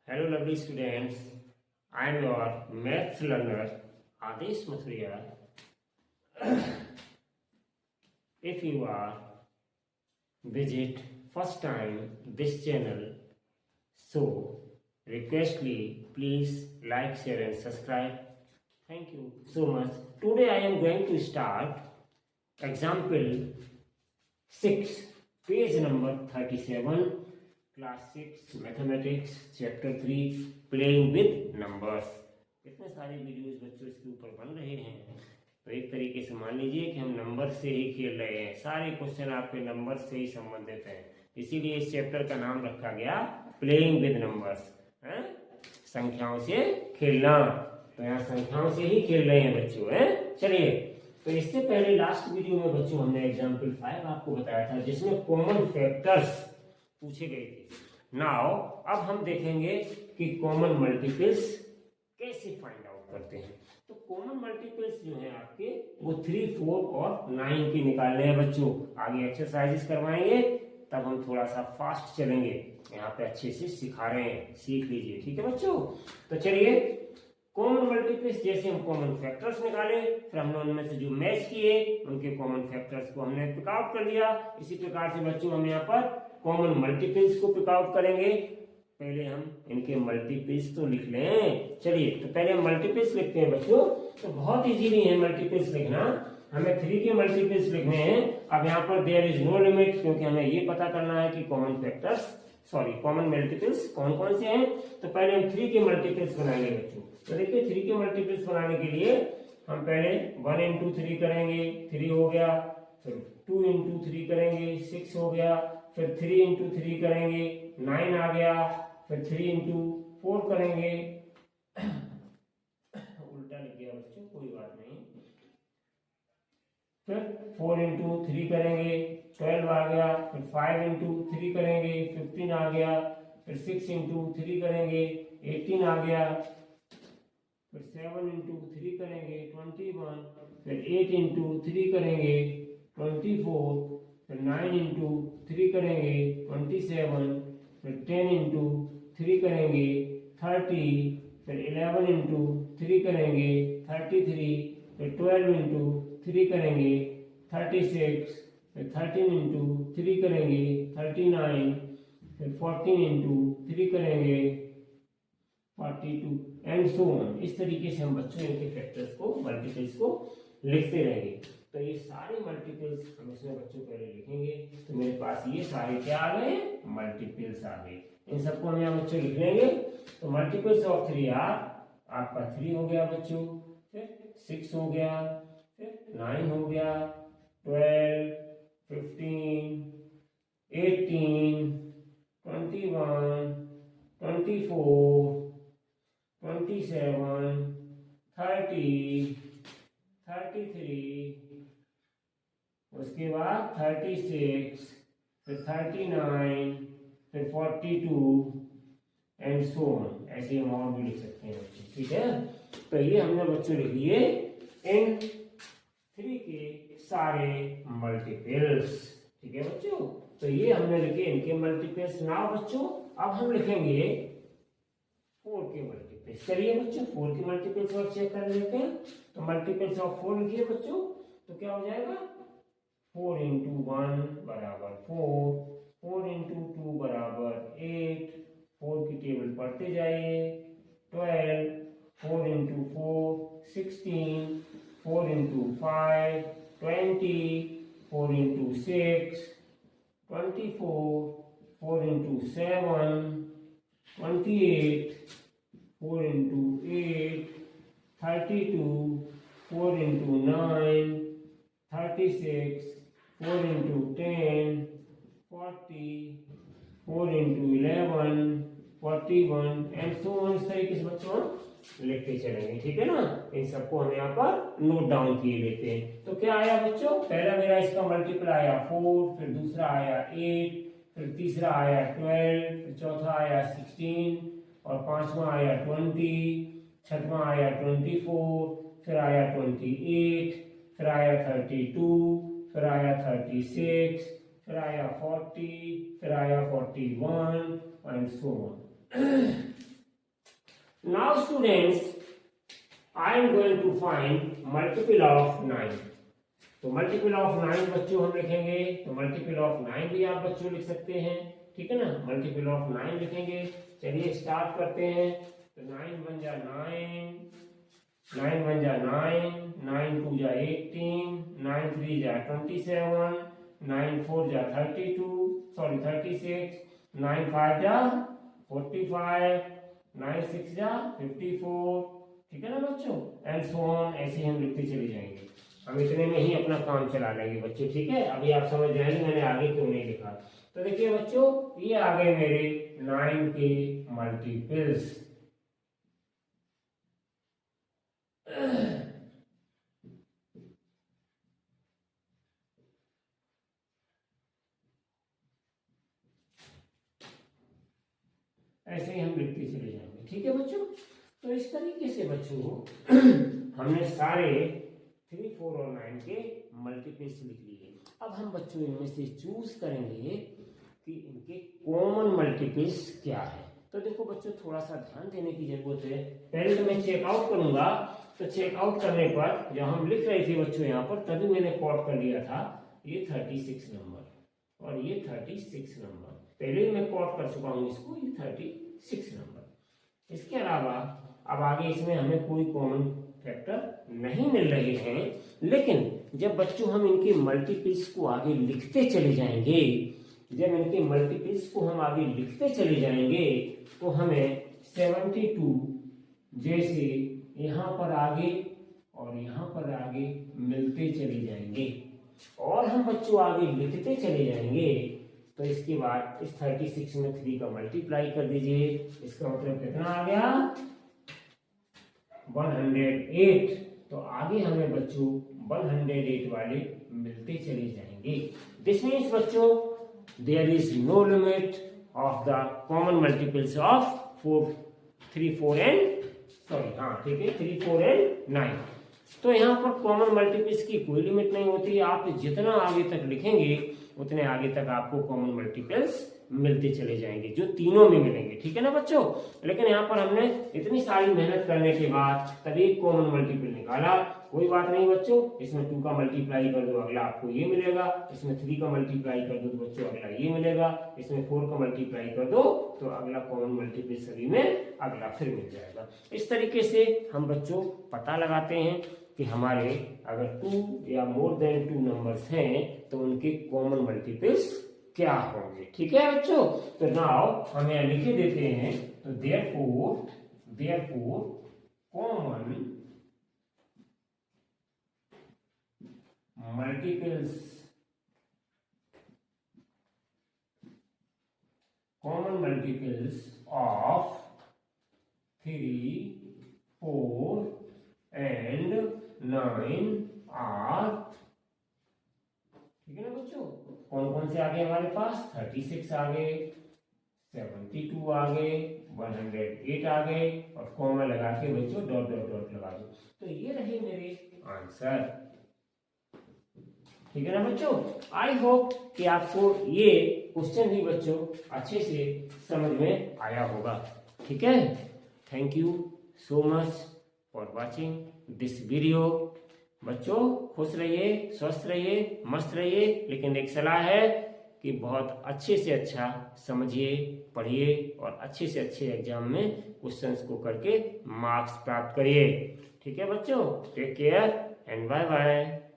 Hello, lovely students. I am your maths learner, Adesh Mathuriya. If you are visit first time this channel, so requestly please like, share, and subscribe. Thank you so much. Today I am going to start example 6, page number 37. Class 6 mathematics chapter 3 playing with numbers. इतने सारे videos बच्चों इसके ऊपर बन रहे हैं, तो एक तरीके से मान लीजिए कि हम नंबर से ही खेल रहे हैं। सारे क्वेश्चन आपके नंबर से ही संबंधित हैं, इसीलिए इस चैप्टर का नाम रखा गया प्लेइंग विद नंबर्स, संख्याओं से खेलना। तो यहाँ संख्याओं से ही खेल रहे हैं बच्चों, हैं। चलिए, तो इससे पहले लास्ट वीडियो में बच्चों हमने एग्जाम्पल 5 आपको बताया था, जिसमें कॉमन फैक्टर्स पूछे गए थे। नाउ अब हम देखेंगे कि कॉमन मल्टीपल्स कैसे फाइंड आउट करते हैं। तो कॉमन मल्टीपल्स जो हैं आपके, वो 3, 4 और 9 की निकालने हैं बच्चों। आगे एक्सरसाइजेस करवाएंगे, तब हम थोड़ा सा फास्ट चलेंगे। यहाँ पे अच्छे से सिखा रहे हैं, सीख लीजिए, ठीक है बच्चों। तो चलिए, कॉमन मल्टीपल्स जैसे हम कॉमन फैक्टर्स निकाले, फिर हमने उनमें से जो मैच किए उनके कॉमन फैक्टर्स को हमने पिक आउट कर लिया। इसी प्रकार से बच्चों हम यहाँ पर कॉमन मल्टीपल्स को पिक आउट करेंगे। पहले हम इनके मल्टीपल्स तो लिख लें। चलिए, तो पहले हम मल्टीपल्स लिखते हैं बच्चों। तो बहुत इजीली है मल्टीपल्स लिखना। हमें 3 के मल्टीपल्स लिखने हैं। अब यहाँ पर देयर इज नो लिमिट, क्योंकि हमें ये पता करना है कि कॉमन मल्टीपल्स कौन कौन से हैं। तो पहले हम 3 के मल्टीपल्स बनाएंगे बच्चों। तो देखिए, 3 के मल्टीपल्स बनाने के लिए हम पहले 1 into 3 करेंगे, 3 हो गया। फिर 2 into 3 करेंगे, 6 हो गया। फिर 3 into 3 करेंगे, 9 आ गया। फिर 3 into 4 करेंगे, उल्टा लिख गया बच्चों, कोई बात नहीं। फिर 4 into 3 करेंगे, 12 आ गया। फिर 5 into 3 करेंगे, 15 आ गया। फिर 6 into 3 करेंगे, 18 आ गया। फिर 7 into 3 करेंगे, 21। फिर 8 into 3 करेंगे, 24। फिर 9 into 3 करेंगे, 27। फिर 10 into 3 करेंगे, 30। फिर 11 into 3 करेंगे, 33। फिर 12 into 3 करेंगे, 36। फिर 13 into 3 करेंगे, 39। फिर 14 into 3 करेंगे, 42 एंड सो ऑन। इस तरीके से हम बच्चों इनके फैक्टर्स को, मल्टीपल्स को लिखते रहेंगे। तो ये सारे मल्टीपल्स हम इसमें बच्चों पहले लिखेंगे। तो मेरे पास ये सारे क्या आ गए, मल्टीपल्स आ गए। इन सबको हम यहाँ बच्चों लिख लेंगे। तो मल्टीपल्स ऑफ 3 आर, आपका 3 हो गया बच्चों। फिर 6 हो गया। फिर 9 हो गया। 12, 15, 18, 21, 24, 27, 30, 33, उसके बाद 36, फिर 39, फिर 42 एंड सो ऑन। ऐसे हम और भी लिख सकते हैं बच्चों, ठीक है। तो ये हमने बच्चों लिख लिए इन 3 के सारे मल्टीपल्स, ठीक है बच्चों। तो ये हमने लिखे इनके मल्टीपल्स। नाउ बच्चों अब हम लिखेंगे 4 के मल्टीपल्स। चलिए बच्चों, 4 के मल्टीपल्स और चेक कर लेते हैं। तो मल्टीपल्स ऑफ 4 लिखिए बच्चों। तो क्या हो जाएगा, 4 into 1 बराबर 4, 4 into 2 बराबर 8। 4 की टेबल पढ़ते जाइए। 12, 4 into 4, 16, 4 into 5, 20, 4 into 6, 24, 4 into 7, 28, 4 into 8, 32, 4 into 9, 36, 4 into 10, 40, 4 into 11, 41 and so on. इस तरीके से बच्चों लिखते चलेंगे, ठीक है ना। इन सबको हम यहाँ पर नोट डाउन किए लेते हैं। तो क्या आया बच्चों, पहला मेरा इसका मल्टीपल आया 4, फिर दूसरा आया 8, फिर तीसरा आया 12, फिर चौथा आया 16, और पांचवा आया 20, छठवां आया 24, फिर आया 28, फिर आया 32, फिर आया 36, फिर आया 40, फिर आया 41 and so on. Now students, I am going to find multiple of 9. तो मल्टीपल ऑफ 9 बच्चों हम लिखेंगे, तो मल्टीपल ऑफ 9 भी आप बच्चों लिख सकते हैं, ठीक है ना। मल्टीपल ऑफ 9 लिखेंगे। चलिए स्टार्ट करते हैं। तो 9 बन जा 9, 9 बन जा 9, 9 2 जा 18, 9 3 जा 27, 9 4 जा 36, 9 5 जा 45, 9 6 जा 54, ठीक है ना बच्चों। एंड सो ऑन, ऐसे हम लिखते चले जाएंगे। हम इतने में ही अपना काम चला लेंगे बच्चों, ठीक है। अभी आप समझ जाएंगे मैंने आगे क्यों नहीं लिखा। तो देखिए बच्चों, ये आ गए मेरे 9 के मल्टीपल्स। ऐसे ही हम लिखते चले जाएंगे, ठीक है बच्चों। तो इस तरीके से बच्चों हमने सारे 3, 4 और 9 के मल्टीपल्स लिख लिए। अब हम बच्चों इनमें से चूज करेंगे कि इनके कॉमन मल्टीपल्स क्या है। तो देखो बच्चों, थोड़ा सा ध्यान देने की जरूरत है। पहले तो मैं चेकआउट करूंगा, तो चेकआउट करने पर जब हम लिख रहे थे बच्चों यहाँ पर, तभी मैंने कॉट कर लिया था ये 36 नंबर और ये 36 नंबर। पहले ही मैं कॉट कर चुका हूँ इसको, ये 36 नंबर। इसके अलावा अब आगे इसमें हमें कोई कॉमन फैक्टर नहीं मिल रहे हैं, लेकिन जब बच्चों हम इनके मल्टीपल्स को आगे लिखते चले जाएंगे, जब इनके मल्टीपल्स को हम आगे लिखते चले जाएंगे, तो हमें 72 जैसे यहाँ पर आगे और यहाँ पर आगे मिलते चले जाएंगे। और हम बच्चों आगे लिखते चले जाएंगे, तो इसके बाद इस 36 में 3 का मल्टीप्लाई कर दीजिए। इसका मतलब कितना आ गया? 108। तो आगे हमें बच्चों 108 वाले मिलते चले जाएंगे। दिस मीन्स बच्चों, there is no limit of the common multiples of 3, 4 and 3, 4 and 9। तो यहाँ पर कॉमन मल्टीपल्स की कोई लिमिट नहीं होती। आप जितना आगे तक लिखेंगे उतने आगे तक आपको कॉमन मल्टीपल्स मिलते चले जाएंगे, जो तीनों में मिलेंगे, ठीक है ना बच्चों। लेकिन यहाँ पर हमने इतनी सारी मेहनत करने के बाद तभी एक कॉमन मल्टीपल निकाला। कोई बात नहीं बच्चों, इसमें 2 का मल्टीप्लाई कर दो, अगला आपको ये मिलेगा। इसमें 3 का मल्टीप्लाई कर दो तो बच्चों अगला ये मिलेगा। इसमें 4 का मल्टीप्लाई कर दो तो अगला कॉमन मल्टीपल सभी में अगला फिर मिल जाएगा। इस तरीके से हम बच्चों पता लगाते हैं कि हमारे अगर 2 या मोर देन 2 नंबर्स हैं तो उनके कॉमन मल्टीपल्स क्या होंगे, ठीक है बच्चों। तो नाउ हम यहाँ लिखे देते हैं, तो therefore common multiples of 3, 4 and 9 are, ठीक है ना बच्चों। कौन कौन से आ गए हमारे पास? 36 आ गए, 72 आ गए, 108 आ गए, और कॉमा लगा के बच्चों डॉट डॉट डॉट लगा दो। तो ये रहे मेरे आंसर, ठीक है ना बच्चों। आई होप कि आपको ये क्वेश्चन भी बच्चों अच्छे से समझ में आया होगा, ठीक है। Thank you so much for watching this video. बच्चों खुश रहिए, स्वस्थ रहिए, मस्त रहिए, लेकिन एक सलाह है कि बहुत अच्छे से अच्छा समझिए, पढ़िए और अच्छे से अच्छे एग्जाम में क्वेश्चंस को करके मार्क्स प्राप्त करिए, ठीक है बच्चों। Take care and bye bye.